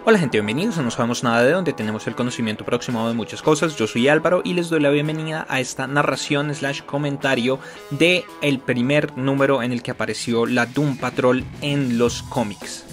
Hola gente, bienvenidos a No Sabemos Nada de, donde tenemos el conocimiento aproximado de muchas cosas. Yo soy Álvaro y les doy la bienvenida a esta narración / comentario de el primer número en el que apareció la Doom Patrol en los cómics.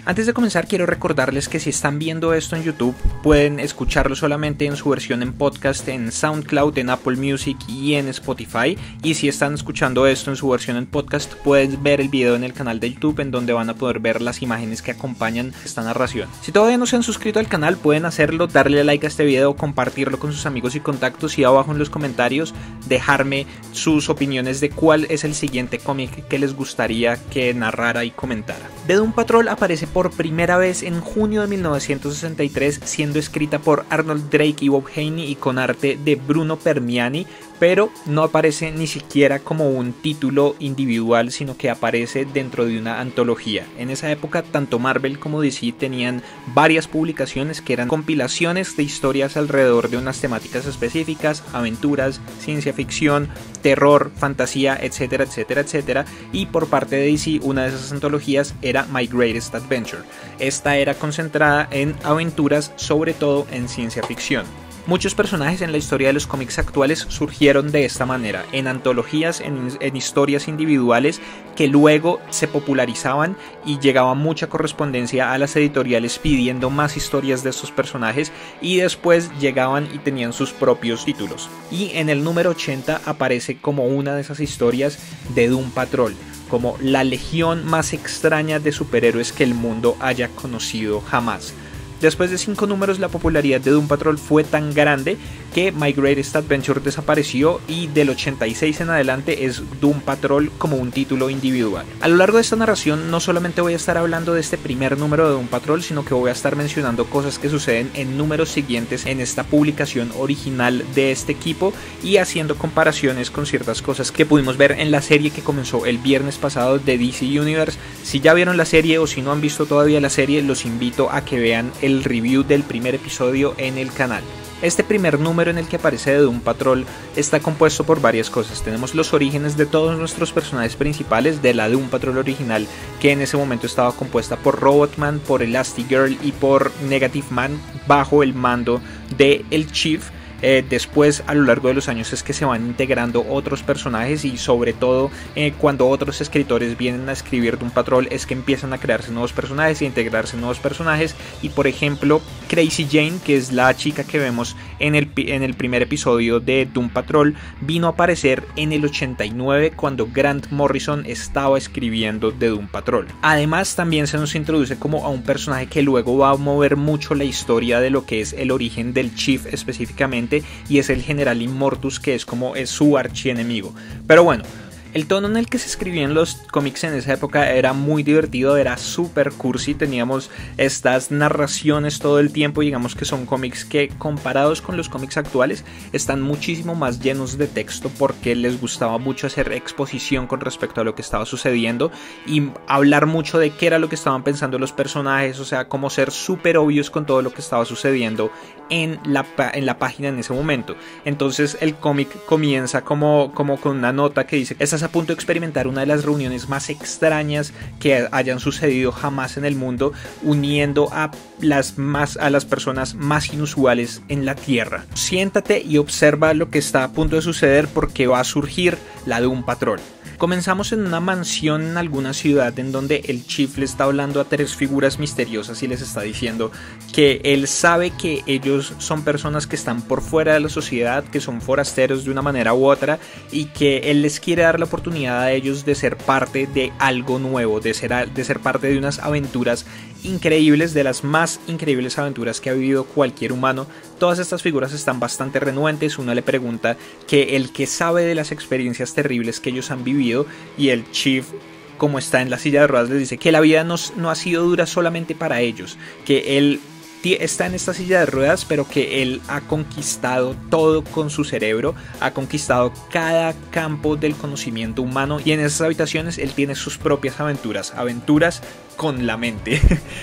Antes de comenzar quiero recordarles que si están viendo esto en YouTube pueden escucharlo solamente en su versión en podcast en SoundCloud, en Apple Music y en Spotify, y si están escuchando esto en su versión en podcast pueden ver el video en el canal de YouTube en donde van a poder ver las imágenes que acompañan esta narración. Si todavía no se han suscrito al canal pueden hacerlo, darle like a este video, compartirlo con sus amigos y contactos y abajo en los comentarios dejarme sus opiniones de cuál es el siguiente cómic que les gustaría que narrara y comentara. The Doom Patrol aparece por primera vez en junio de 1963, siendo escrita por Arnold Drake y Bob Haney y con arte de Bruno Permiani, pero no aparece ni siquiera como un título individual, sino que aparece dentro de una antología. En esa época tanto Marvel como DC tenían varias publicaciones que eran compilaciones de historias alrededor de unas temáticas específicas: aventuras, ciencia ficción, terror, fantasía, etcétera, etcétera, etcétera. Y por parte de DC, una de esas antologías era My Greatest Adventure. Esta era concentrada en aventuras, sobre todo en ciencia ficción. Muchos personajes en la historia de los cómics actuales surgieron de esta manera, en antologías, en historias individuales que luego se popularizaban y llegaba mucha correspondencia a las editoriales pidiendo más historias de estos personajes, y después llegaban y tenían sus propios títulos. Y en el número 80 aparece como una de esas historias de Doom Patrol, como la legión más extraña de superhéroes que el mundo haya conocido jamás. Después de 5 números, la popularidad de Doom Patrol fue tan grande que My Greatest Adventure desapareció y del 86 en adelante es Doom Patrol como un título individual. A lo largo de esta narración no solamente voy a estar hablando de este primer número de Doom Patrol, sino que voy a estar mencionando cosas que suceden en números siguientes en esta publicación original de este equipo y haciendo comparaciones con ciertas cosas que pudimos ver en la serie que comenzó el viernes pasado de DC Universe. Si ya vieron la serie o si no han visto todavía la serie, los invito a que vean el review del primer episodio en el canal. Este primer número en el que aparece de Doom Patrol está compuesto por varias cosas. Tenemos los orígenes de todos nuestros personajes principales de la Doom Patrol original, que en ese momento estaba compuesta por Robotman, por Elastigirl y por Negative Man bajo el mando de el Chief. Después, a lo largo de los años, es que se van integrando otros personajes y sobre todo cuando otros escritores vienen a escribir Doom Patrol es que empiezan a crearse nuevos personajes y a integrarse nuevos personajes. Y por ejemplo, Crazy Jane, que es la chica que vemos en el primer episodio de Doom Patrol, vino a aparecer en el 89 cuando Grant Morrison estaba escribiendo de Doom Patrol. Además, también se nos introduce como a un personaje que luego va a mover mucho la historia de lo que es el origen del Chief específicamente, y es el General Immortus, que es como es su archienemigo. Pero bueno, el tono en el que se escribían los cómics en esa época era muy divertido, era super cursi, teníamos estas narraciones todo el tiempo. Digamos que son cómics que, comparados con los cómics actuales, están muchísimo más llenos de texto porque les gustaba mucho hacer exposición con respecto a lo que estaba sucediendo y hablar mucho de qué era lo que estaban pensando los personajes, o sea, como ser súper obvios con todo lo que estaba sucediendo en la página en ese momento. Entonces el cómic comienza como con una nota que dice: estás a punto de experimentar una de las reuniones más extrañas que hayan sucedido jamás en el mundo, uniendo a las personas más inusuales en la Tierra. Siéntate y observa lo que está a punto de suceder porque va a surgir la Doom Patrol. Comenzamos en una mansión en alguna ciudad en donde el Chief le está hablando a 3 figuras misteriosas y les está diciendo que él sabe que ellos son personas que están por fuera de la sociedad, que son forasteros de una manera u otra, y que él les quiere dar la oportunidad a ellos de ser parte de algo nuevo, de ser parte de unas aventuras increíbles, de las más increíbles aventuras que ha vivido cualquier humano. Todas estas figuras están bastante renuentes. Uno le pregunta que el que sabe de las experiencias terribles que ellos han vivido, y el Chief, como está en la silla de ruedas, les dice que la vida no ha sido dura solamente para ellos, que él está en esta silla de ruedas, pero que él ha conquistado todo con su cerebro, ha conquistado cada campo del conocimiento humano, y en esas habitaciones él tiene sus propias aventuras con la mente,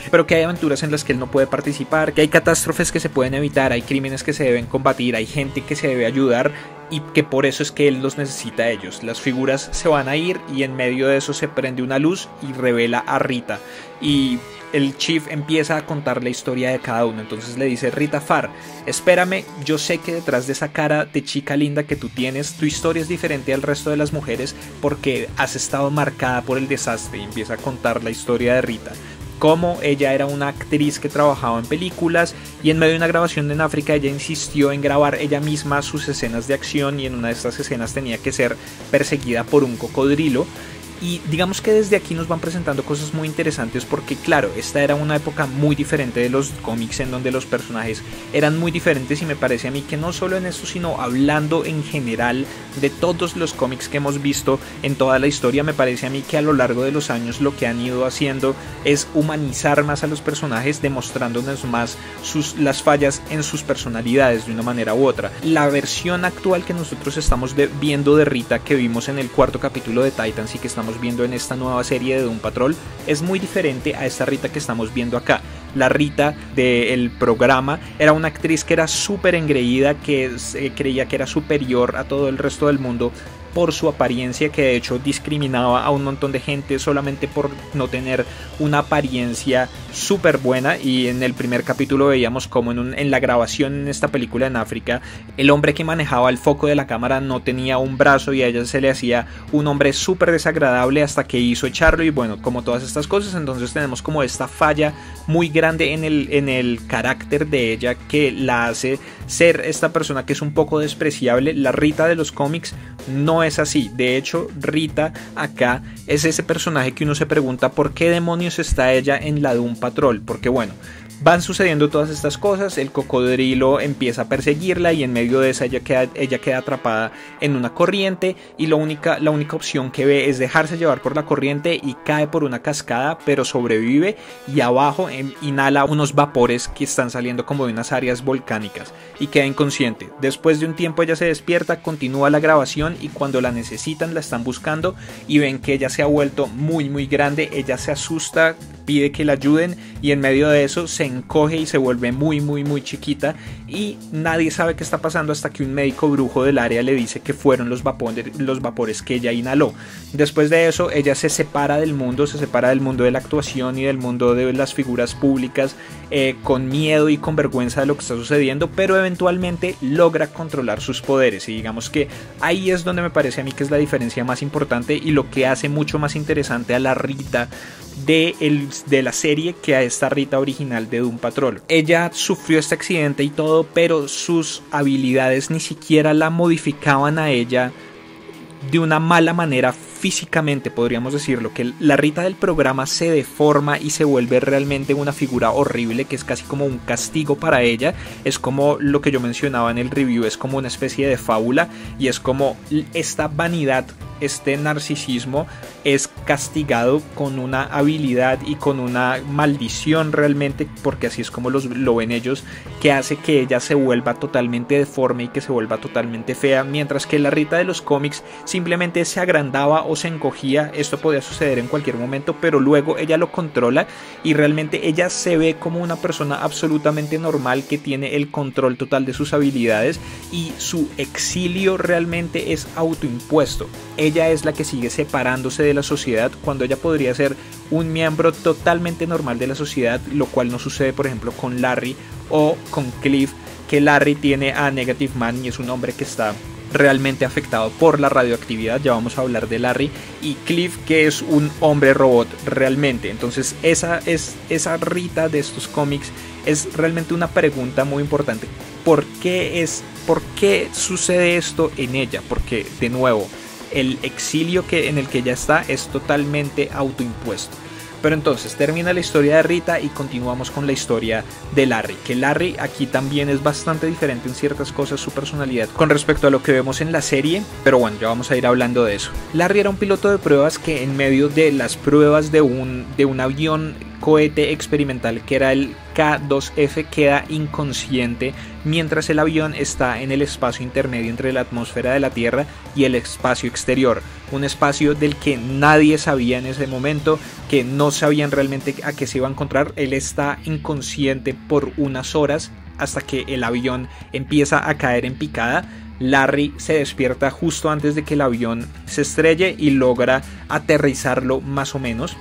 pero que hay aventuras en las que él no puede participar, que hay catástrofes que se pueden evitar, hay crímenes que se deben combatir, hay gente que se debe ayudar, y que por eso es que él los necesita a ellos. Las figuras se van a ir y en medio de eso se prende una luz y revela a Rita, y el Chief empieza a contar la historia de cada uno. Entonces le dice: Rita Farr, espérame, yo sé que detrás de esa cara de chica linda que tú tienes, tu historia es diferente al resto de las mujeres porque has estado marcada por el desastre. Y empieza a contar la historia de Rita, cómo ella era una actriz que trabajaba en películas y en medio de una grabación en África ella insistió en grabar ella misma sus escenas de acción, y en una de estas escenas tenía que ser perseguida por un cocodrilo. Y digamos que desde aquí nos van presentando cosas muy interesantes porque claro, esta era una época muy diferente de los cómics en donde los personajes eran muy diferentes, y me parece a mí que no solo en esto sino hablando en general de todos los cómics que hemos visto en toda la historia, me parece a mí que a lo largo de los años lo que han ido haciendo es humanizar más a los personajes, demostrándonos más las fallas en sus personalidades de una manera u otra. La versión actual que nosotros estamos viendo de Rita, que vimos en el cuarto capítulo de Titans y que estamos viendo en esta nueva serie de Doom Patrol, es muy diferente a esta Rita que estamos viendo acá. La Rita del programa era una actriz que era súper engreída, que creía que era superior a todo el resto del mundo por su apariencia, que de hecho discriminaba a un montón de gente solamente por no tener una apariencia súper buena. Y en el primer capítulo veíamos como en la grabación en esta película en África, el hombre que manejaba el foco de la cámara no tenía un brazo y a ella se le hacía un hombre súper desagradable hasta que hizo echarlo, y bueno, como todas estas cosas. Entonces tenemos como esta falla muy grande en el carácter de ella, que la hace ser esta persona que es un poco despreciable. La Rita de los cómics no es así. De hecho, Rita acá es ese personaje que uno se pregunta por qué demonios está ella en la Doom Patrol, porque bueno, van sucediendo todas estas cosas, el cocodrilo empieza a perseguirla y en medio de esa ella queda atrapada en una corriente, y la única opción que ve es dejarse llevar por la corriente y cae por una cascada, pero sobrevive, y abajo inhala unos vapores que están saliendo como de unas áreas volcánicas y queda inconsciente. Después de un tiempo ella se despierta, continúa la grabación, y cuando la necesitan la están buscando y ven que ella se ha vuelto muy muy grande. Ella se asusta, pide que la ayuden y en medio de eso se encoge y se vuelve muy muy muy chiquita, y nadie sabe qué está pasando hasta que un médico brujo del área le dice que fueron los vapores que ella inhaló. Después de eso ella se separa del mundo de la actuación y del mundo de las figuras públicas, con miedo y con vergüenza de lo que está sucediendo, pero eventualmente logra controlar sus poderes, y digamos que ahí es donde me parece a mí que es la diferencia más importante y lo que hace mucho más interesante a la Rita de la serie que a esta Rita original de Doom Patrol. Ella sufrió este accidente y todo, pero sus habilidades ni siquiera la modificaban a ella de una mala manera físicamente, podríamos decirlo, que la Rita del programa se deforma y se vuelve realmente una figura horrible, que es casi como un castigo para ella. Es como lo que yo mencionaba en el review, es como una especie de fábula, y es como esta vanidad, este narcisismo es castigado con una habilidad y con una maldición realmente, porque así es como lo ven ellos, que hace que ella se vuelva totalmente deforme y que se vuelva totalmente fea, mientras que la Rita de los cómics simplemente se agrandaba o se encogía. Esto podía suceder en cualquier momento, pero luego ella lo controla y realmente ella se ve como una persona absolutamente normal que tiene el control total de sus habilidades, y su exilio realmente es autoimpuesto. Ella es la que sigue separándose de la sociedad cuando ella podría ser un miembro totalmente normal de la sociedad, lo cual no sucede por ejemplo con Larry o con Cliff, que Larry tiene a Negative Man y es un hombre que está realmente afectado por la radioactividad. Ya vamos a hablar de Larry. Y Cliff, que es un hombre robot realmente. Entonces esa Rita de estos cómics es realmente una pregunta muy importante. ¿Por qué sucede esto en ella? Porque de nuevo, el exilio en el que ella está es totalmente autoimpuesto. Pero entonces termina la historia de Rita y continuamos con la historia de Larry, que Larry aquí también es bastante diferente en ciertas cosas su personalidad con respecto a lo que vemos en la serie, pero bueno, ya vamos a ir hablando de eso. Larry era un piloto de pruebas que en medio de las pruebas de un avión cohete experimental que era el K-2F queda inconsciente mientras el avión está en el espacio intermedio entre la atmósfera de la Tierra y el espacio exterior, un espacio del que nadie sabía en ese momento, que no sabían realmente a qué se iba a encontrar. Él está inconsciente por unas horas hasta que el avión empieza a caer en picada. Larry se despierta justo antes de que el avión se estrelle y logra aterrizarlo más o menos,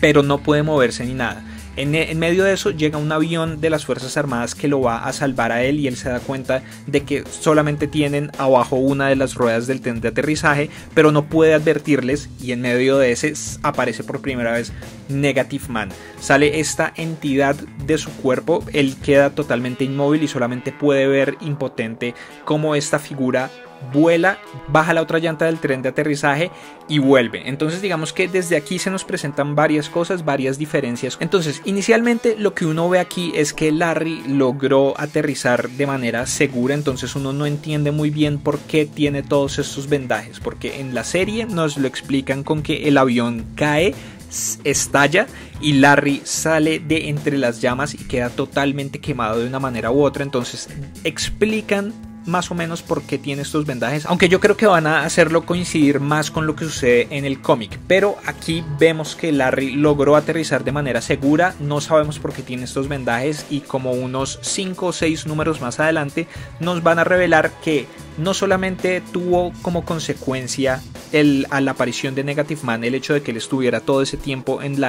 pero no puede moverse ni nada. En medio de eso llega un avión de las Fuerzas Armadas que lo va a salvar a él, y él se da cuenta de que solamente tienen abajo una de las ruedas del tren de aterrizaje, pero no puede advertirles, y en medio de ese aparece por primera vez Negative Man. Sale esta entidad de su cuerpo, él queda totalmente inmóvil y solamente puede ver impotente cómo esta figura vuela, baja la otra llanta del tren de aterrizaje y vuelve. Entonces digamos que desde aquí se nos presentan varias cosas, varias diferencias. Entonces inicialmente lo que uno ve aquí es que Larry logró aterrizar de manera segura, entonces uno no entiende muy bien por qué tiene todos estos vendajes, porque en la serie nos lo explican con que el avión cae, estalla y Larry sale de entre las llamas y queda totalmente quemado de una manera u otra. Entonces explican más o menos por qué tiene estos vendajes, aunque yo creo que van a hacerlo coincidir más con lo que sucede en el cómic, pero aquí vemos que Larry logró aterrizar de manera segura. No sabemos por qué tiene estos vendajes, y como unos 5 o 6 números más adelante nos van a revelar que no solamente tuvo como consecuencia a la aparición de Negative Man el hecho de que él estuviera todo ese tiempo en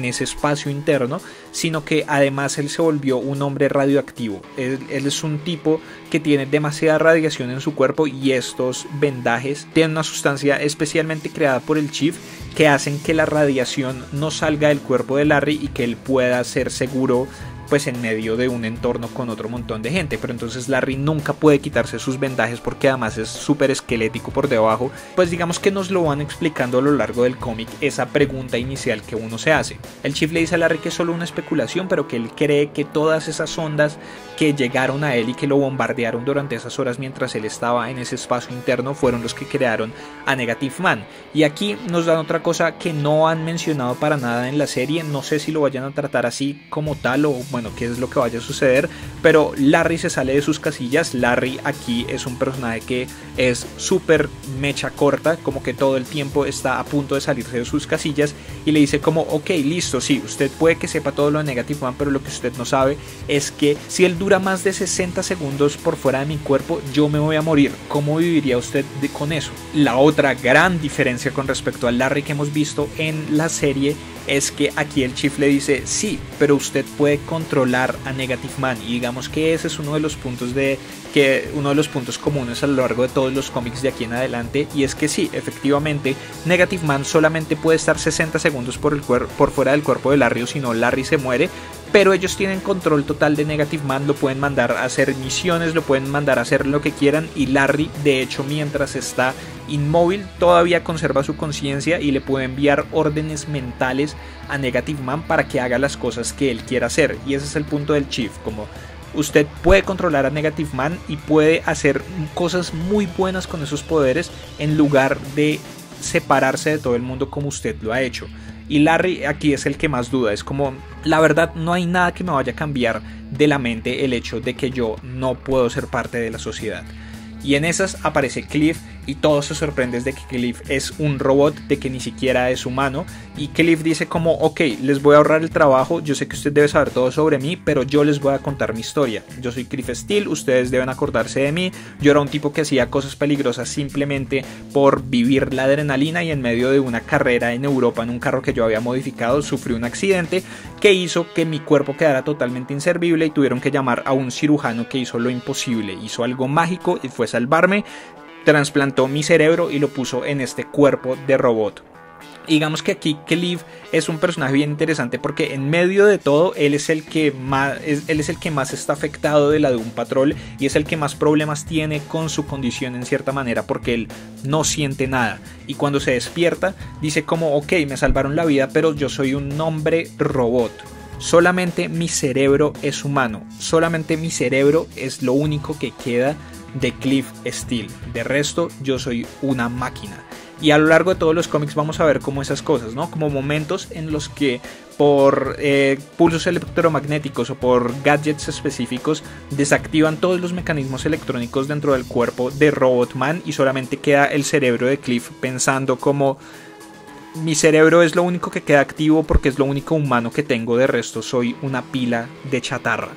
ese espacio interno, sino que además él se volvió un hombre radioactivo. Él es un tipo que tiene demasiada radiación en su cuerpo, y estos vendajes tienen una sustancia especialmente creada por el Chief que hacen que la radiación no salga del cuerpo de Larry y que él pueda ser seguro pues en medio de un entorno con otro montón de gente. Pero entonces Larry nunca puede quitarse sus vendajes porque además es súper esquelético por debajo. Pues digamos que nos lo van explicando a lo largo del cómic, esa pregunta inicial que uno se hace. El Chief le dice a Larry que es solo una especulación, pero que él cree que todas esas ondas que llegaron a él y que lo bombardearon durante esas horas mientras él estaba en ese espacio interno fueron los que crearon a Negative Man. Y aquí nos dan otra cosa que no han mencionado para nada en la serie. No sé si lo vayan a tratar así como tal, o bueno, qué es lo que vaya a suceder, pero Larry se sale de sus casillas. Larry aquí es un personaje que es súper mecha corta, como que todo el tiempo está a punto de salirse de sus casillas, y le dice como, ok, listo, sí, usted puede que sepa todo lo de Negative Man, pero lo que usted no sabe es que si él dura más de 60 segundos por fuera de mi cuerpo, yo me voy a morir. ¿Cómo viviría usted con eso? La otra gran diferencia con respecto al Larry que hemos visto en la serie es que aquí el Chief le dice, sí, pero usted puede controlar a Negative Man, y digamos que ese es uno de los puntos comunes a lo largo de todos los cómics de aquí en adelante, y es que sí, efectivamente Negative Man solamente puede estar 60 segundos por fuera del cuerpo de Larry, o si no Larry se muere, pero ellos tienen control total de Negative Man, lo pueden mandar a hacer misiones, lo pueden mandar a hacer lo que quieran, y Larry de hecho mientras está inmóvil todavía conserva su conciencia y le puede enviar órdenes mentales a Negative Man para que haga las cosas que él quiera hacer. Y ese es el punto del Chief, como usted puede controlar a Negative Man y puede hacer cosas muy buenas con esos poderes en lugar de separarse de todo el mundo como usted lo ha hecho. Y Larry aquí es el que más duda, es como, la verdad no hay nada que me vaya a cambiar de la mente el hecho de que yo no puedo ser parte de la sociedad. Y en esas aparece Cliff, y todos se sorprenden de que Cliff es un robot, de que ni siquiera es humano, y Cliff dice como, ok, les voy a ahorrar el trabajo, yo sé que usted debe saber todo sobre mí, pero yo les voy a contar mi historia. Yo soy Cliff Steele, ustedes deben acordarse de mí. Yo era un tipo que hacía cosas peligrosas simplemente por vivir la adrenalina, y en medio de una carrera en Europa en un carro que yo había modificado sufrí un accidente que hizo que mi cuerpo quedara totalmente inservible, y tuvieron que llamar a un cirujano que hizo lo imposible, hizo algo mágico y fue salvarme. Trasplantó mi cerebro y lo puso en este cuerpo de robot. Y digamos que aquí Cliff es un personaje bien interesante porque en medio de todo él es el que más está afectado de la Doom Patrol, y es el que más problemas tiene con su condición en cierta manera, porque él no siente nada, y cuando se despierta dice como, ok, me salvaron la vida, pero yo soy un hombre robot. Solamente mi cerebro es humano, solamente mi cerebro es lo único que queda de Cliff Steele, de resto yo soy una máquina. Y a lo largo de todos los cómics vamos a ver como esas cosas, ¿no? Como momentos en los que por pulsos electromagnéticos o por gadgets específicos desactivan todos los mecanismos electrónicos dentro del cuerpo de Robotman, y solamente queda el cerebro de Cliff pensando como, mi cerebro es lo único que queda activo porque es lo único humano que tengo, de resto soy una pila de chatarra.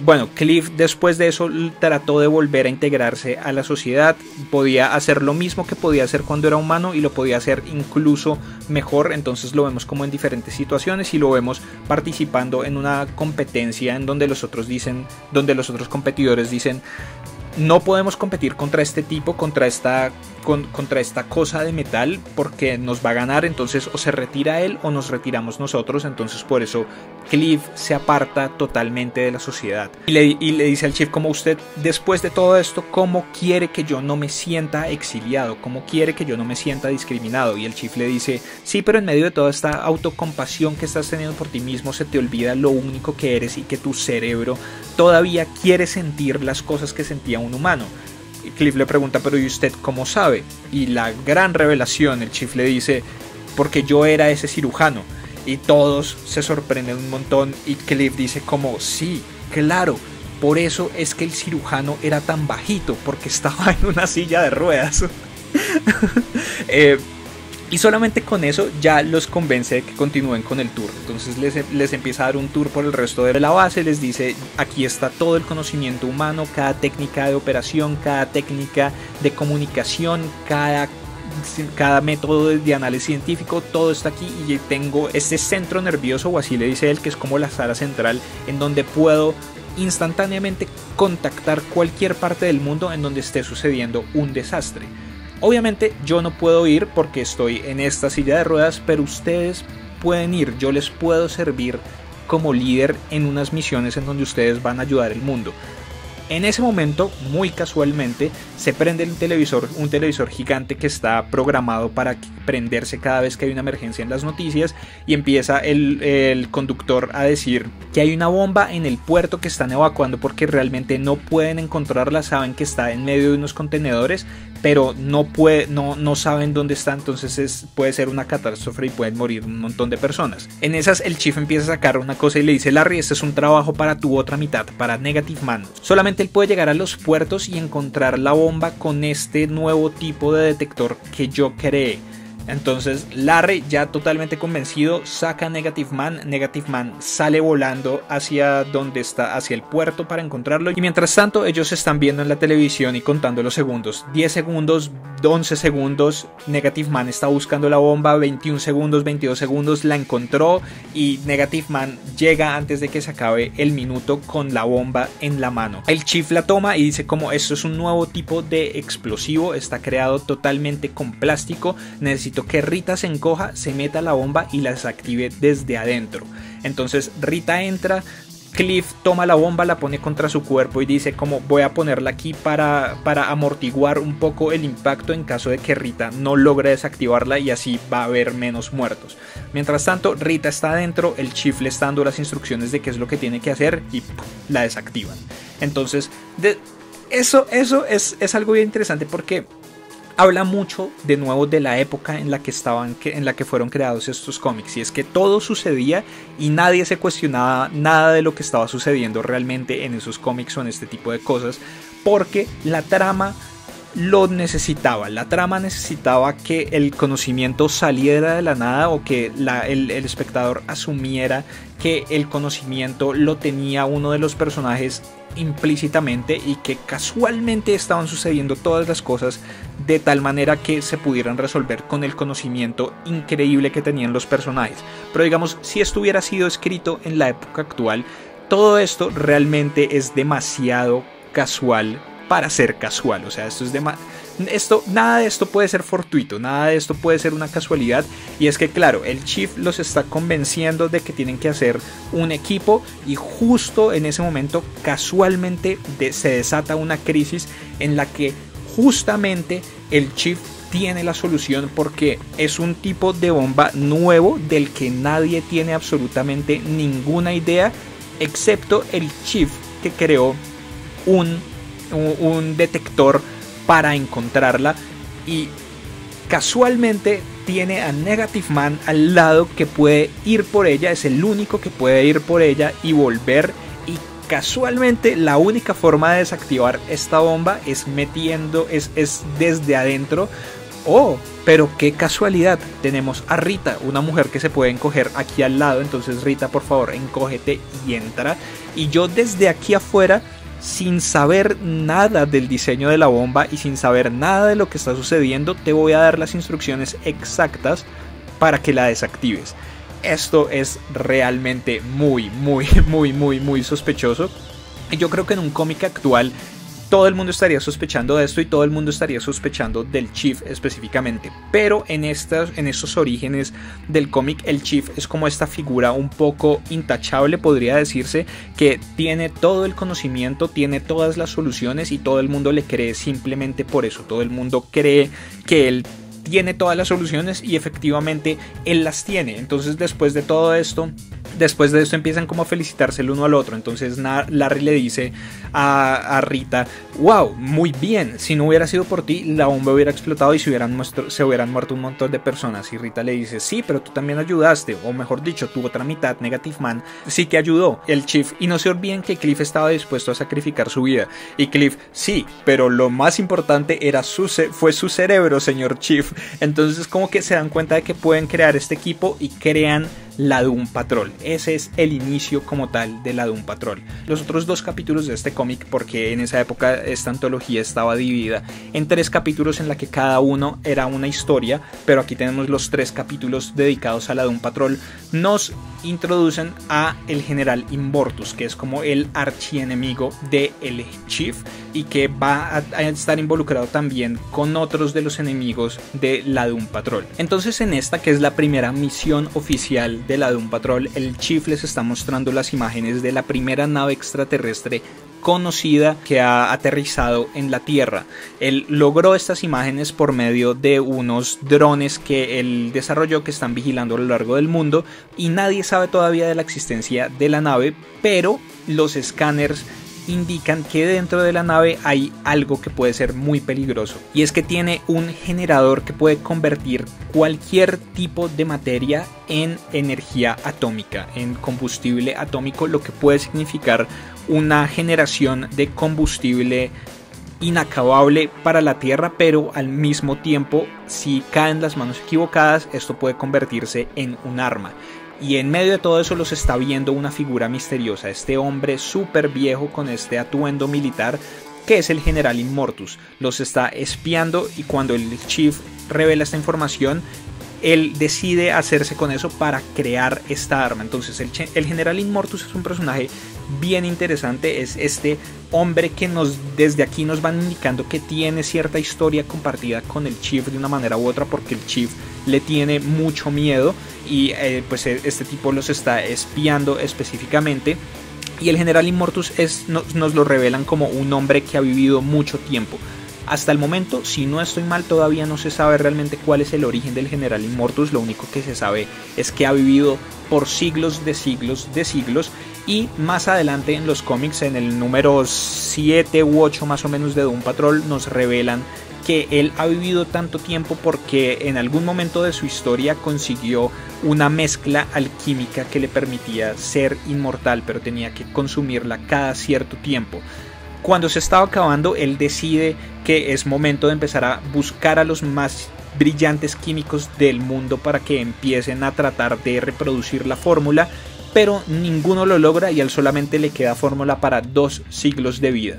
Bueno, Cliff después de eso trató de volver a integrarse a la sociedad, podía hacer lo mismo que podía hacer cuando era humano y lo podía hacer incluso mejor. Entonces lo vemos como en diferentes situaciones y lo vemos participando en una competencia en donde los otros competidores dicen: no podemos competir contra este tipo, contra esta cosa de metal, porque nos va a ganar. Entonces o se retira él o nos retiramos nosotros. Entonces por eso Cliff se aparta totalmente de la sociedad y le dice al Chief: como usted, después de todo esto, ¿cómo quiere que yo no me sienta exiliado? ¿Cómo quiere que yo no me sienta discriminado? Y el Chief le dice: sí, pero en medio de toda esta autocompasión que estás teniendo por ti mismo, se te olvida lo único que eres y que tu cerebro todavía quiere sentir las cosas que sentía un humano. Y Cliff le pregunta: pero ¿y usted cómo sabe? Y la gran revelación, el Chief le dice: porque yo era ese cirujano. Y todos se sorprenden un montón y Cliff dice como: sí, claro, por eso es que el cirujano era tan bajito, porque estaba en una silla de ruedas. Y solamente con eso ya los convence de que continúen con el tour. Entonces les empieza a dar un tour por el resto de la base. Les dice: aquí está todo el conocimiento humano, cada técnica de operación, cada técnica de comunicación, cada método de análisis científico, todo está aquí. Y tengo este centro nervioso, o así le dice él, que es como la sala central, en donde puedo instantáneamente contactar cualquier parte del mundo en donde esté sucediendo un desastre. Obviamente yo no puedo ir porque estoy en esta silla de ruedas, pero ustedes pueden ir. Yo les puedo servir como líder en unas misiones en donde ustedes van a ayudar al mundo. En ese momento, muy casualmente, se prende un televisor gigante que está programado para prenderse cada vez que hay una emergencia en las noticias, y empieza el conductor a decir que hay una bomba en el puerto que están evacuando porque realmente no pueden encontrarla. Saben que está en medio de unos contenedores, pero no saben dónde está. Entonces puede ser una catástrofe y pueden morir un montón de personas. En esas el Chief empieza a sacar una cosa y le dice: Larry, este es un trabajo para tu otra mitad, para Negative Man. Solamente él puede llegar a los puertos y encontrar la bomba con este nuevo tipo de detector que yo creé. Entonces Larry, ya totalmente convencido, saca a Negative Man. Negative Man sale volando hacia donde está, hacia el puerto, para encontrarlo. Y mientras tanto ellos están viendo en la televisión y contando los segundos: 10 segundos, 11 segundos, Negative Man está buscando la bomba, 21 segundos, 22 segundos, la encontró, y Negative Man llega antes de que se acabe el minuto con la bomba en la mano. El Chief la toma y dice como: esto es un nuevo tipo de explosivo, está creado totalmente con plástico, necesito que Rita se encoja, se meta la bomba y la desactive desde adentro. Entonces Rita entra, Cliff toma la bomba, la pone contra su cuerpo y dice como: voy a ponerla aquí para amortiguar un poco el impacto en caso de que Rita no logre desactivarla, y así va a haber menos muertos. Mientras tanto Rita está adentro, el Chief le está dando las instrucciones de qué es lo que tiene que hacer y la desactivan. Entonces eso es algo bien interesante porque habla mucho de nuevo de la época en la que fueron creados estos cómics, y es que todo sucedía y nadie se cuestionaba nada de lo que estaba sucediendo realmente en esos cómics o en este tipo de cosas, porque la trama lo necesitaba. La trama necesitaba que el conocimiento saliera de la nada, o que el espectador asumiera que el conocimiento lo tenía uno de los personajes implícitamente, y que casualmente estaban sucediendo todas las cosas de tal manera que se pudieran resolver con el conocimiento increíble que tenían los personajes. Pero digamos, si esto hubiera sido escrito en la época actual, todo esto realmente es demasiado casual para ser casual. O sea, nada de esto puede ser fortuito, nada de esto puede ser una casualidad. Y es que claro, el Chief los está convenciendo de que tienen que hacer un equipo, y justo en ese momento casualmente se desata una crisis en la que justamente el Chief tiene la solución, porque es un tipo de bomba nuevo del que nadie tiene absolutamente ninguna idea, excepto el Chief, que creó un detector para encontrarla, y casualmente tiene a Negative Man al lado que puede ir por ella. Es el único que puede ir por ella y volver, y casualmente la única forma de desactivar esta bomba es desde adentro, Oh, pero qué casualidad, tenemos a Rita, una mujer que se puede encoger aquí al lado. Entonces Rita, por favor, encógete y entra. Y yo desde aquí afuera, sin saber nada del diseño de la bomba y sin saber nada de lo que está sucediendo, te voy a dar las instrucciones exactas para que la desactives. Esto es realmente muy sospechoso. Y yo creo que en un cómic actual todo el mundo estaría sospechando de esto y todo el mundo estaría sospechando del Chief específicamente. Pero en estos orígenes del cómic, el Chief es como esta figura un poco intachable, podría decirse, que tiene todo el conocimiento, tiene todas las soluciones y todo el mundo le cree simplemente por eso. Todo el mundo cree que él tiene todas las soluciones y efectivamente él las tiene. Entonces después de esto empiezan como a felicitarse el uno al otro. Entonces Larry le dice a Rita: wow, muy bien, si no hubiera sido por ti la bomba hubiera explotado y se hubieran muerto un montón de personas. Y Rita le dice: sí, pero tú también ayudaste, o mejor dicho, tu otra mitad, Negative Man, sí que ayudó, el Chief. Y no se olviden que Cliff estaba dispuesto a sacrificar su vida. Y Cliff: sí, pero lo más importante fue su cerebro, señor Chief. Entonces como que se dan cuenta de que pueden crear este equipo y crean la Doom Patrol. Ese es el inicio como tal de la Doom Patrol. Los otros 2 capítulos de este cómic, porque en esa época esta antología estaba dividida en 3 capítulos en la que cada uno era una historia, pero aquí tenemos los 3 capítulos dedicados a la Doom Patrol. Nos introducen a el General Immortus, que es como el archienemigo de el Chief y que va a estar involucrado también con otros de los enemigos de la Doom Patrol. Entonces en esta, que es la primera misión oficial de la Doom Patrol, el Chief les está mostrando las imágenes de la primera nave extraterrestre conocida que ha aterrizado en la Tierra. Él logró estas imágenes por medio de unos drones que él desarrolló, que están vigilando a lo largo del mundo, y nadie sabe todavía de la existencia de la nave, pero los escáneres indican que dentro de la nave hay algo que puede ser muy peligroso, y es que tiene un generador que puede convertir cualquier tipo de materia en energía atómica, en combustible atómico, lo que puede significar una generación de combustible inacabable para la Tierra, pero al mismo tiempo, si caen las manos equivocadas, esto puede convertirse en un arma. Y en medio de todo eso los está viendo una figura misteriosa, este hombre súper viejo con este atuendo militar, que es el General Immortus. Los está espiando, y cuando el Chief revela esta información, él decide hacerse con eso para crear esta arma. Entonces el General Immortus es un personaje bien interesante. Es este hombre que desde aquí nos van indicando que tiene cierta historia compartida con el Chief de una manera u otra, porque el Chief le tiene mucho miedo y pues este tipo los está espiando específicamente. Y el General Immortus nos lo revelan como un hombre que ha vivido mucho tiempo. Hasta el momento, si no estoy mal, todavía no se sabe realmente cuál es el origen del General Immortus. Lo único que se sabe es que ha vivido por siglos de siglos de siglos. Y más adelante en los cómics, en el número 7 u 8 más o menos de Doom Patrol, nos revelan que él ha vivido tanto tiempo porque en algún momento de su historia consiguió una mezcla alquímica que le permitía ser inmortal, pero tenía que consumirla cada cierto tiempo. Cuando se estaba acabando, él decide que es momento de empezar a buscar a los más brillantes químicos del mundo para que empiecen a tratar de reproducir la fórmula, pero ninguno lo logra y a él solamente le queda fórmula para 2 siglos de vida.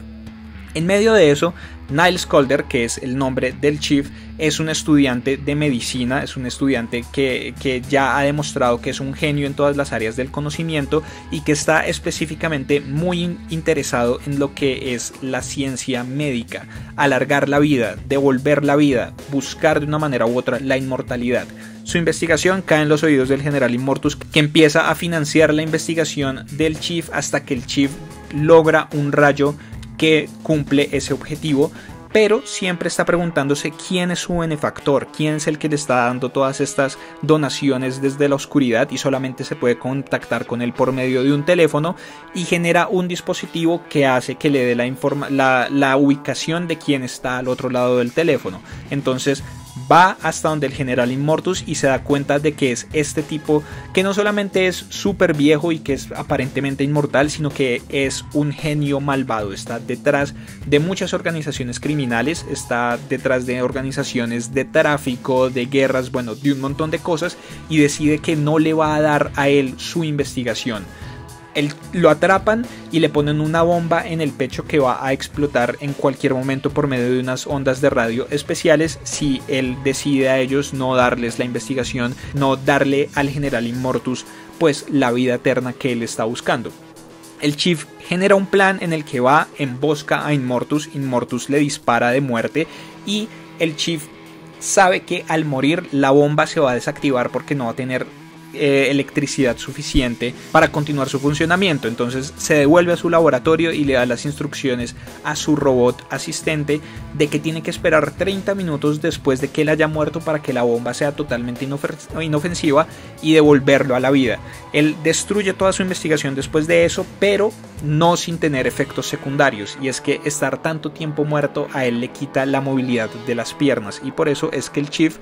En medio de eso, Niles Caulder, que es el nombre del Chief, es un estudiante de medicina, es un estudiante que ya ha demostrado que es un genio en todas las áreas del conocimiento y que está específicamente muy interesado en lo que es la ciencia médica, alargar la vida, devolver la vida, buscar de una manera u otra la inmortalidad. Su investigación cae en los oídos del General Immortus, que empieza a financiar la investigación del Chief hasta que el Chief logra un rayo que cumple ese objetivo, pero siempre está preguntándose quién es su benefactor, quién es el que le está dando todas estas donaciones desde la oscuridad, y solamente se puede contactar con él por medio de un teléfono, y genera un dispositivo que hace que le dé la ubicación de quién está al otro lado del teléfono. Entonces va hasta donde el general Immortus y se da cuenta de que es este tipo que no solamente es súper viejo y que es aparentemente inmortal, sino que es un genio malvado. Está detrás de muchas organizaciones criminales, está detrás de organizaciones de tráfico, de guerras, bueno, de un montón de cosas, y decide que no le va a dar a él su investigación. Lo atrapan y le ponen una bomba en el pecho que va a explotar en cualquier momento por medio de unas ondas de radio especiales si él decide a ellos no darles la investigación, no darle al general Immortus pues la vida eterna que él está buscando. El Chief genera un plan en el que va, embosca a Immortus, Immortus le dispara de muerte y el Chief sabe que al morir la bomba se va a desactivar porque no va a tener electricidad suficiente para continuar su funcionamiento. Entonces se devuelve a su laboratorio y le da las instrucciones a su robot asistente de que tiene que esperar 30 minutos después de que él haya muerto para que la bomba sea totalmente inofensiva y devolverlo a la vida. Él destruye toda su investigación después de eso, pero no sin tener efectos secundarios, y es que estar tanto tiempo muerto a él le quita la movilidad de las piernas, y por eso es que el Chief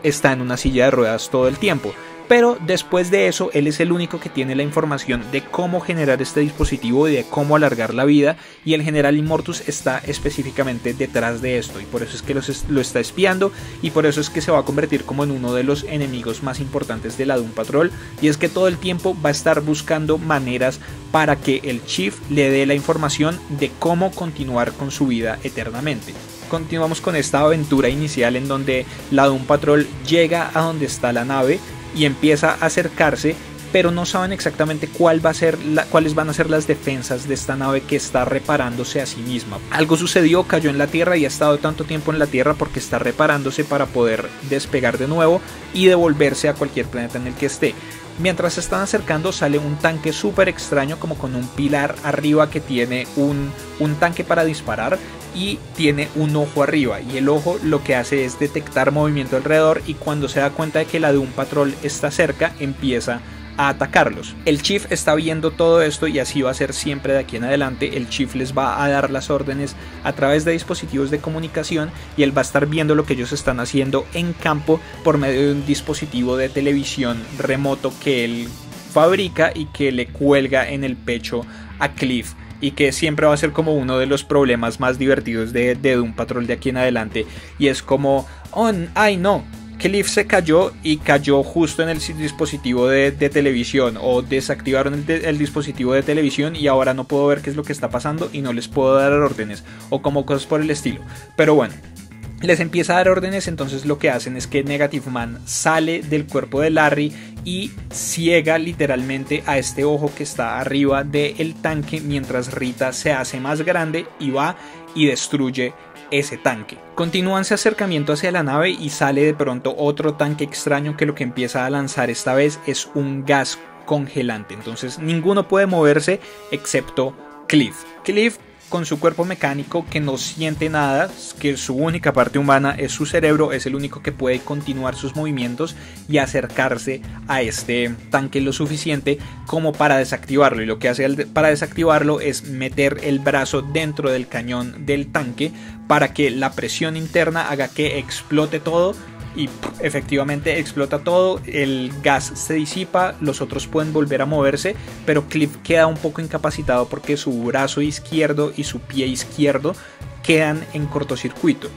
está en una silla de ruedas todo el tiempo. Pero después de eso, él es el único que tiene la información de cómo generar este dispositivo y de cómo alargar la vida, y el general Immortus está específicamente detrás de esto, y por eso es que lo está espiando, y por eso es que se va a convertir como en uno de los enemigos más importantes de la Doom Patrol, y es que todo el tiempo va a estar buscando maneras para que el Chief le dé la información de cómo continuar con su vida eternamente. Continuamos con esta aventura inicial en donde la Doom Patrol llega a donde está la nave y empieza a acercarse, pero no saben exactamente cuáles van a ser las defensas de esta nave que está reparándose a sí misma. Algo sucedió, cayó en la Tierra y ha estado tanto tiempo en la Tierra porque está reparándose para poder despegar de nuevo y devolverse a cualquier planeta en el que esté. Mientras se están acercando sale un tanque súper extraño, como con un pilar arriba que tiene un tanque para disparar y tiene un ojo arriba, y el ojo lo que hace es detectar movimiento alrededor, y cuando se da cuenta de que la Doom Patrol está cerca empieza a atacarlos. El Chief está viendo todo esto y así va a ser siempre de aquí en adelante. El Chief les va a dar las órdenes a través de dispositivos de comunicación y él va a estar viendo lo que ellos están haciendo en campo por medio de un dispositivo de televisión remoto que él fabrica y que le cuelga en el pecho a Cliff, y que siempre va a ser como uno de los problemas más divertidos de Doom Patrol de aquí en adelante, y es como, ay no, Cliff se cayó y cayó justo en el dispositivo de televisión, o desactivaron el dispositivo de televisión y ahora no puedo ver qué es lo que está pasando y no les puedo dar órdenes, o como cosas por el estilo. Pero bueno, les empieza a dar órdenes. Entonces lo que hacen es que Negative Man sale del cuerpo de Larry y ciega literalmente a este ojo que está arriba del tanque, mientras Rita se hace más grande y va y destruye ese tanque. Continúan su acercamiento hacia la nave y sale de pronto otro tanque extraño que lo que empieza a lanzar esta vez es un gas congelante. Entonces ninguno puede moverse excepto Cliff. Cliff, con su cuerpo mecánico que no siente nada, que su única parte humana es su cerebro, es el único que puede continuar sus movimientos y acercarse a este tanque lo suficiente como para desactivarlo. Y lo que hace para desactivarlo es meter el brazo dentro del cañón del tanque para que la presión interna haga que explote todo. Y efectivamente explota todo, el gas se disipa, los otros pueden volver a moverse, pero Cliff queda un poco incapacitado porque su brazo izquierdo y su pie izquierdo quedan en cortocircuito.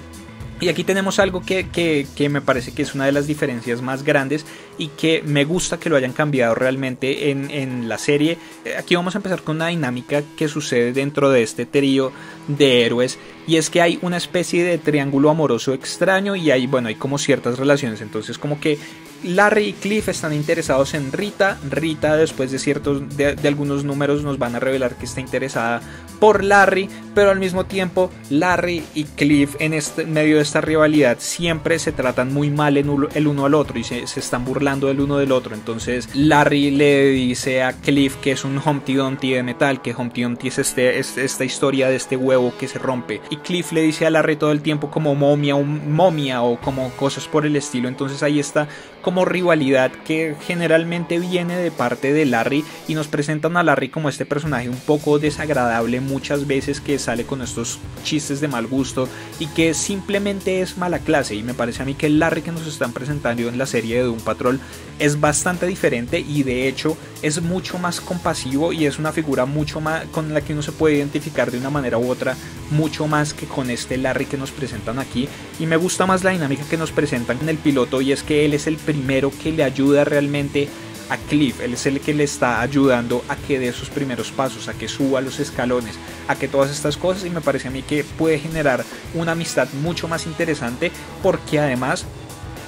Y aquí tenemos algo que me parece que es una de las diferencias más grandes y que me gusta que lo hayan cambiado realmente en la serie. Aquí vamos a empezar con una dinámica que sucede dentro de este trío de héroes, y es que hay una especie de triángulo amoroso extraño y hay como ciertas relaciones. Entonces como que Larry y Cliff están interesados en Rita. Rita, después de algunos números, nos van a revelar que está interesada por Larry, pero al mismo tiempo Larry y Cliff en medio de esta rivalidad siempre se tratan muy mal el uno al otro y se están burlando del uno del otro. Entonces Larry le dice a Cliff que es un Humpty Dumpty de metal, que Humpty Dumpty es esta historia de este huevo que se rompe, y Cliff le dice a Larry todo el tiempo como momia o como cosas por el estilo. Entonces ahí está como rivalidad que generalmente viene de parte de Larry, y nos presentan a Larry como este personaje un poco desagradable muchas veces, que sale con estos chistes de mal gusto y que simplemente es mala clase. Y me parece a mí que el Larry que nos están presentando en la serie de Doom Patrol es bastante diferente, y de hecho es mucho más compasivo y es una figura mucho más con la que uno se puede identificar de una manera u otra, mucho más que con este Larry que nos presentan aquí. Y me gusta más la dinámica que nos presentan en el piloto, y es que él es el primero que le ayuda realmente a Cliff. Él es el que le está ayudando a que dé sus primeros pasos, a que suba los escalones, a que todas estas cosas, y me parece a mí que puede generar una amistad mucho más interesante, porque además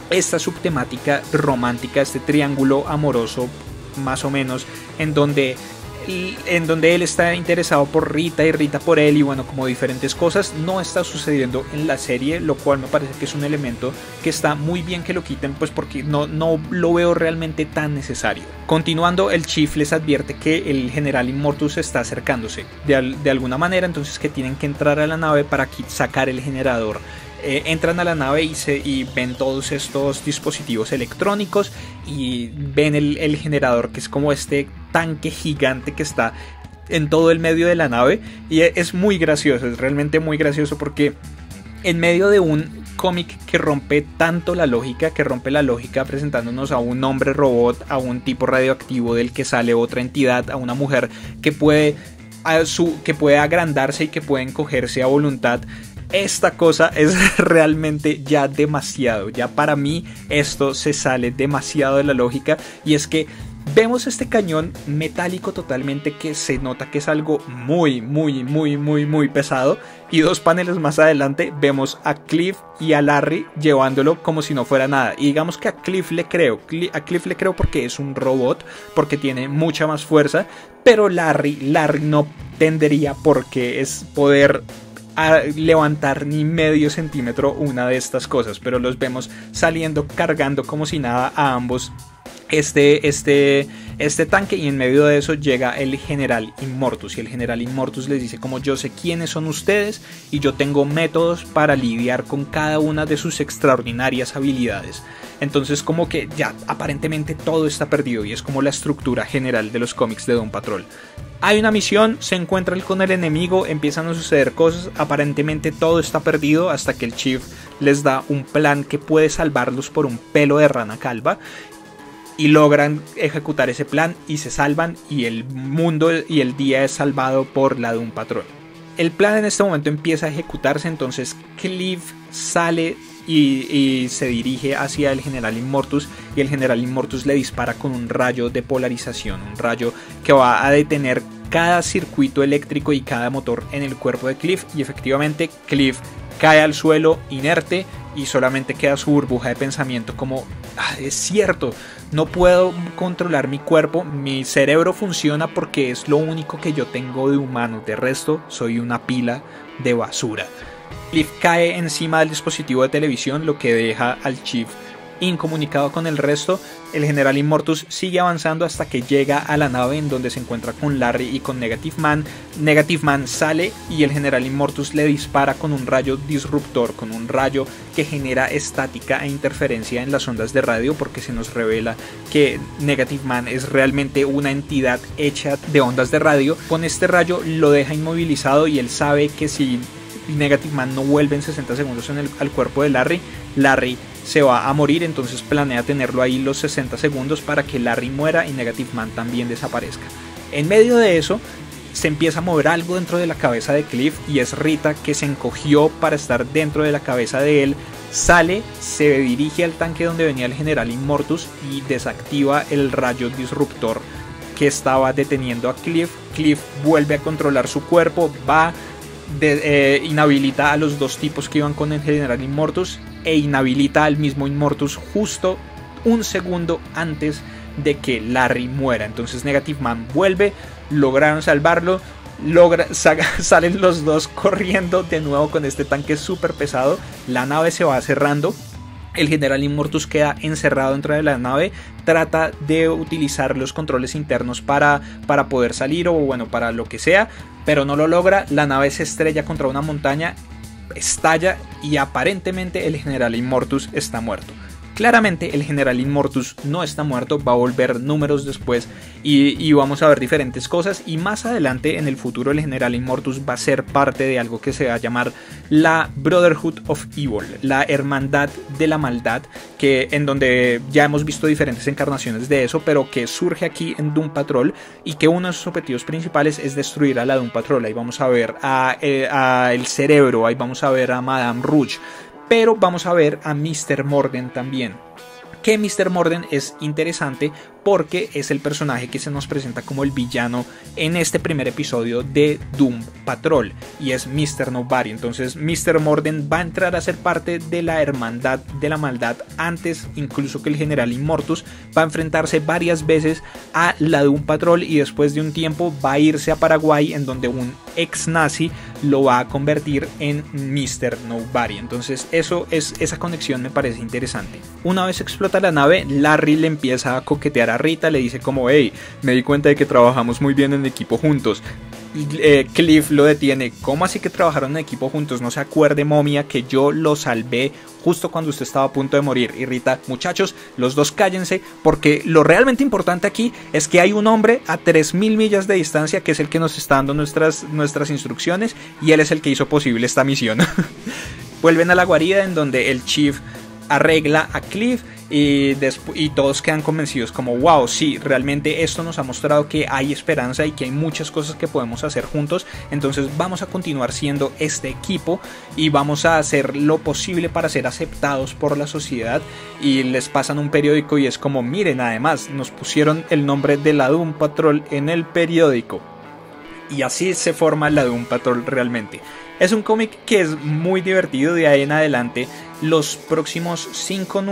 esta subtemática romántica, este triángulo amoroso más o menos, en donde él está interesado por Rita y Rita por él, y bueno, como diferentes cosas, no está sucediendo en la serie, lo cual me parece que es un elemento que está muy bien que lo quiten, pues porque no lo veo realmente tan necesario. Continuando, el Chief les advierte que el general Immortus está acercándose de alguna manera, entonces que tienen que entrar a la nave para sacar el generador. Entran a la nave y ven todos estos dispositivos electrónicos, y ven el generador, que es como este tanque gigante que está en todo el medio de la nave, y es muy gracioso, es realmente muy gracioso, porque en medio de un cómic que rompe tanto la lógica, presentándonos a un hombre robot, a un tipo radioactivo del que sale otra entidad, a una mujer que puede agrandarse y que puede encogerse a voluntad. Esta cosa es realmente ya demasiado, ya para mí esto se sale demasiado de la lógica, y es que vemos este cañón metálico totalmente que se nota que es algo muy pesado, y 2 paneles más adelante vemos a Cliff y a Larry llevándolo como si no fuera nada. Y digamos que a Cliff le creo porque es un robot, porque tiene mucha más fuerza, pero Larry no tendría por qué poder a levantar ni medio centímetro una de estas cosas, pero los vemos saliendo cargando como si nada a ambos este tanque, y en medio de eso llega el general Immortus, y el general Immortus les dice como: yo sé quiénes son ustedes y yo tengo métodos para lidiar con cada una de sus extraordinarias habilidades. Entonces como que ya aparentemente todo está perdido, y es como la estructura general de los cómics de Doom Patrol. Hay una misión, se encuentra con el enemigo, empiezan a suceder cosas, aparentemente todo está perdido, hasta que el Chief les da un plan que puede salvarlos por un pelo de rana calva, y logran ejecutar ese plan y se salvan, y el mundo y el día es salvado por la Doom Patrol. El plan en este momento empieza a ejecutarse, entonces Cliff sale y se dirige hacia el general Immortus, y el general Immortus le dispara con un rayo de polarización, un rayo que va a detener cada circuito eléctrico y cada motor en el cuerpo de Cliff, y efectivamente Cliff cae al suelo inerte, y solamente queda su burbuja de pensamiento como: es cierto, no puedo controlar mi cuerpo, mi cerebro funciona porque es lo único que yo tengo de humano, de resto soy una pila de basura. Cliff cae encima del dispositivo de televisión, lo que deja al Chief incomunicado con el resto. El general Immortus sigue avanzando hasta que llega a la nave, en donde se encuentra con Larry y con Negative Man. Negative Man sale y el general Immortus le dispara con un rayo disruptor, con un rayo que genera estática e interferencia en las ondas de radio, porque se nos revela que Negative Man es realmente una entidad hecha de ondas de radio. Con este rayo lo deja inmovilizado, y él sabe que si Negative Man no vuelve en 60 segundos al cuerpo de Larry se va a morir, entonces planea tenerlo ahí los 60 segundos para que Larry muera y Negative Man también desaparezca. En medio de eso se empieza a mover algo dentro de la cabeza de Cliff, y es Rita, que se encogió para estar dentro de la cabeza de él. Sale, se dirige al tanque donde venía el general Immortus y desactiva el rayo disruptor que estaba deteniendo a Cliff. Cliff vuelve a controlar su cuerpo, inhabilita a los 2 tipos que iban con el general Immortus, e inhabilita al mismo Immortus justo un segundo antes de que Larry muera. Entonces Negative Man vuelve, lograron salvarlo, salen los 2 corriendo de nuevo con este tanque súper pesado. La nave se va cerrando, el general Immortus queda encerrado dentro de la nave, trata de utilizar los controles internos para poder salir, o bueno, para lo que sea, pero no lo logra. La nave se estrella contra una montaña estalla y aparentemente el general Immortus está muerto. Claramente el general Immortus no está muerto, va a volver números después y vamos a ver diferentes cosas, y más adelante en el futuro el general Immortus va a ser parte de algo que se va a llamar la Brotherhood of Evil, la hermandad de la maldad, que en donde ya hemos visto diferentes encarnaciones de eso, pero que surge aquí en Doom Patrol, y que uno de sus objetivos principales es destruir a la Doom Patrol. Ahí vamos a ver a el Cerebro, ahí vamos a ver a Madame Rouge, pero vamos a ver a Mr. Morden también. Que Mr. Morden es interesante porque es el personaje que se nos presenta como el villano en este primer episodio de Doom Patrol, y es Mr. Nobody. Entonces Mr. Morden va a entrar a ser parte de la hermandad de la maldad antes incluso que el general Immortus. Va a enfrentarse varias veces a la Doom Patrol y después de un tiempo va a irse a Paraguay, en donde un ex nazi lo va a convertir en Mr. Nobody. Entonces esa conexión me parece interesante. Una vez explota la nave, Larry le empieza a coquetear a Rita, le dice como: hey, me di cuenta de que trabajamos muy bien en equipo juntos. Cliff lo detiene: ¿cómo así que trabajaron en equipo juntos? No se acuerde, momia, que yo lo salvé justo cuando usted estaba a punto de morir. Y Rita: muchachos, los dos cállense, porque lo realmente importante aquí es que hay un hombre a 3000 millas de distancia que es el que nos está dando nuestras instrucciones, y él es el que hizo posible esta misión. Vuelven a la guarida, en donde el Chief arregla a Cliff y todos quedan convencidos como: wow, sí, realmente esto nos ha mostrado que hay esperanza y que hay muchas cosas que podemos hacer juntos. Entonces vamos a continuar siendo este equipo y vamos a hacer lo posible para ser aceptados por la sociedad. Y les pasan un periódico y es como: miren, además nos pusieron el nombre de la Doom Patrol en el periódico. Y así se forma la Doom Patrol realmente. Es un cómic que es muy divertido. De ahí en adelante, los próximos 5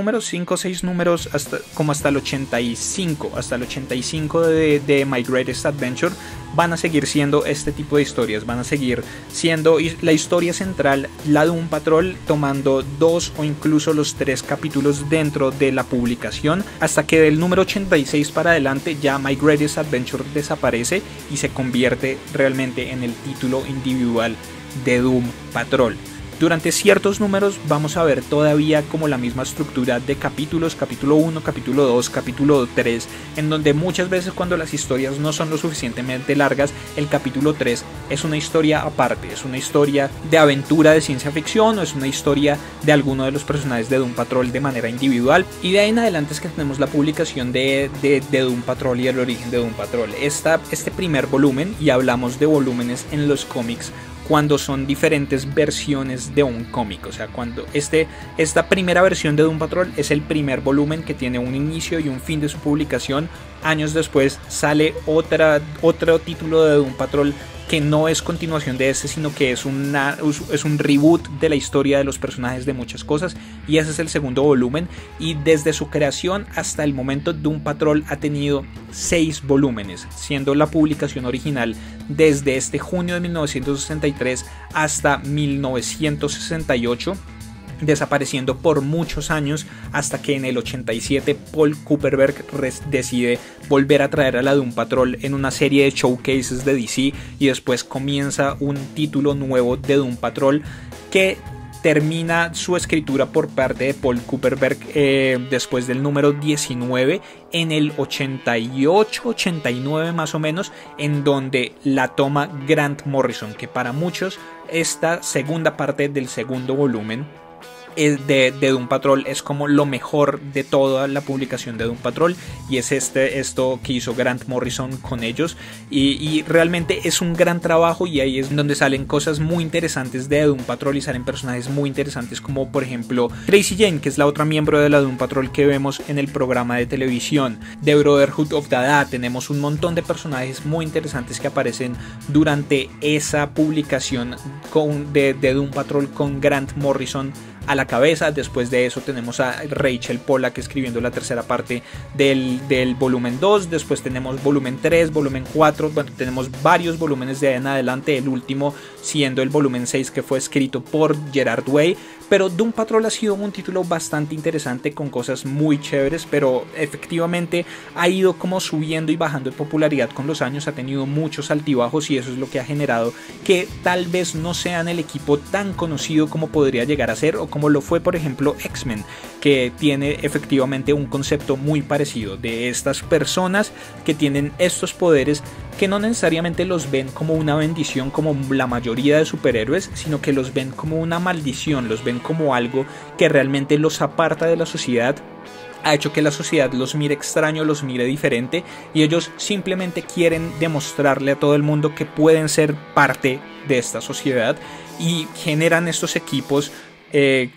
o 6 números, hasta el 85, de My Greatest Adventure, van a seguir siendo este tipo de historias. Van a seguir siendo la historia central, la Doom Patrol, tomando 2 o incluso los 3 capítulos dentro de la publicación, hasta que del número 86 para adelante ya My Greatest Adventure desaparece y se convierte realmente en el título individual de Doom Patrol. Durante ciertos números vamos a ver todavía como la misma estructura de capítulos: capítulo 1, capítulo 2, capítulo 3, en donde muchas veces cuando las historias no son lo suficientemente largas, el capítulo 3 es una historia aparte, es una historia de aventura de ciencia ficción, o es una historia de alguno de los personajes de Doom Patrol de manera individual. Y de ahí en adelante es que tenemos la publicación de Doom Patrol y el origen de Doom Patrol. Este primer volumen, y hablamos de volúmenes en los cómics cuando son diferentes versiones de un cómic, o sea, cuando esta primera versión de Doom Patrol es el primer volumen que tiene un inicio y un fin de su publicación. Años después sale otro título de Doom Patrol que no es continuación de este, sino que es un reboot de la historia de los personajes, de muchas cosas, y ese es el segundo volumen. Y desde su creación hasta el momento, Doom Patrol ha tenido 6 volúmenes, siendo la publicación original desde este junio de 1963 hasta 1968, desapareciendo por muchos años, hasta que en el 87 Paul Kupperberg decide volver a traer a la Doom Patrol en una serie de showcases de DC, y después comienza un título nuevo de Doom Patrol que termina su escritura por parte de Paul Kupperberg después del número 19 en el 88-89 más o menos, en donde la toma Grant Morrison, que para muchos esta segunda parte del segundo volumen de Doom Patrol es como lo mejor de toda la publicación de Doom Patrol, y es esto que hizo Grant Morrison con ellos, y realmente es un gran trabajo, y ahí es donde salen cosas muy interesantes de Doom Patrol y salen personajes muy interesantes como por ejemplo Crazy Jane, que es la otra miembro de la Doom Patrol que vemos en el programa de televisión de Brotherhood of Dada. Tenemos un montón de personajes muy interesantes que aparecen durante esa publicación de Doom Patrol con Grant Morrison a la cabeza. Después de eso tenemos a Rachel Pollack escribiendo la tercera parte del volumen 2. Después tenemos volumen 3, volumen 4. Bueno, tenemos varios volúmenes de ahí en adelante, el último siendo el volumen 6, que fue escrito por Gerard Way. pero Doom Patrol ha sido un título bastante interesante con cosas muy chéveres, pero efectivamente ha ido como subiendo y bajando en popularidad con los años, ha tenido muchos altibajos y eso es lo que ha generado que tal vez no sean el equipo tan conocido como podría llegar a ser o como lo fue por ejemplo X-Men, que tiene efectivamente un concepto muy parecido de estas personas que tienen estos poderes que no necesariamente los ven como una bendición como la mayoría de superhéroes, sino que los ven como una maldición, los ven como algo que realmente los aparta de la sociedad, ha hecho que la sociedad los mire extraño, los mire diferente y ellos simplemente quieren demostrarle a todo el mundo que pueden ser parte de esta sociedad y generan estos equipos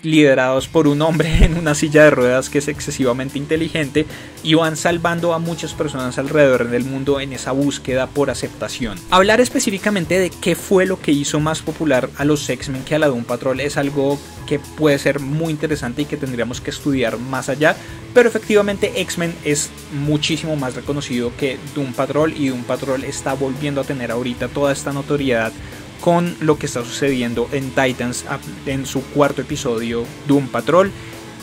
liderados por un hombre en una silla de ruedas que es excesivamente inteligente y van salvando a muchas personas alrededor del mundo en esa búsqueda por aceptación. Hablar específicamente de qué fue lo que hizo más popular a los X-Men que a la Doom Patrol es algo que puede ser muy interesante y que tendríamos que estudiar más allá, pero efectivamente X-Men es muchísimo más reconocido que Doom Patrol y Doom Patrol está volviendo a tener ahorita toda esta notoriedad con lo que está sucediendo en Titans en su cuarto episodio Doom Patrol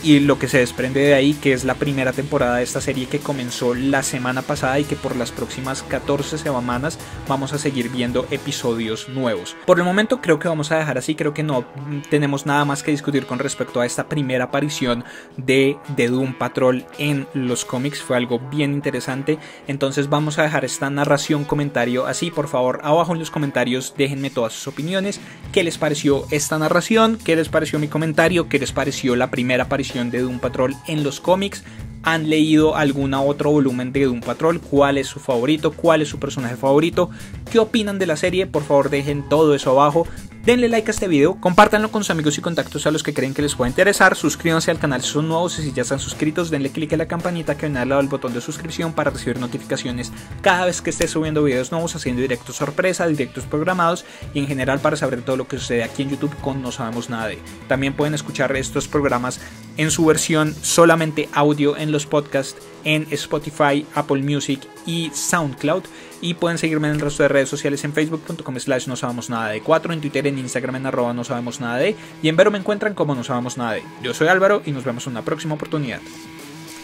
y lo que se desprende de ahí, que es la primera temporada de esta serie que comenzó la semana pasada y que por las próximas 14 semanas vamos a seguir viendo episodios nuevos. Por el momento creo que vamos a dejar así, creo que no tenemos nada más que discutir con respecto a esta primera aparición de Doom Patrol en los cómics, fue algo bien interesante, entonces vamos a dejar esta narración comentario así. Por favor, abajo en los comentarios déjenme todas sus opiniones, qué les pareció esta narración, qué les pareció mi comentario, qué les pareció la primera aparición de Doom Patrol en los cómics. ¿Han leído algún otro volumen de Doom Patrol? ¿Cuál es su favorito? ¿Cuál es su personaje favorito? ¿Qué opinan de la serie? Por favor dejen todo eso abajo. Denle like a este video, compártanlo con sus amigos y contactos a los que creen que les pueda interesar, suscríbanse al canal si son nuevos y si ya están suscritos denle click a la campanita que viene al lado del botón de suscripción para recibir notificaciones cada vez que esté subiendo videos nuevos, haciendo directos sorpresa, directos programados y en general para saber todo lo que sucede aquí en YouTube con No Sabemos Nada de. También pueden escuchar estos programas en su versión solamente audio en los podcasts en Spotify, Apple Music y SoundCloud. Y pueden seguirme en el resto de redes sociales en facebook.com/nosabemosnadade4, en Twitter, en Instagram en @nosabemosnadade y en Vero me encuentran como No Sabemos Nada de. Yo soy Álvaro y nos vemos en una próxima oportunidad.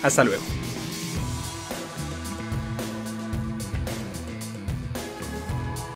Hasta luego.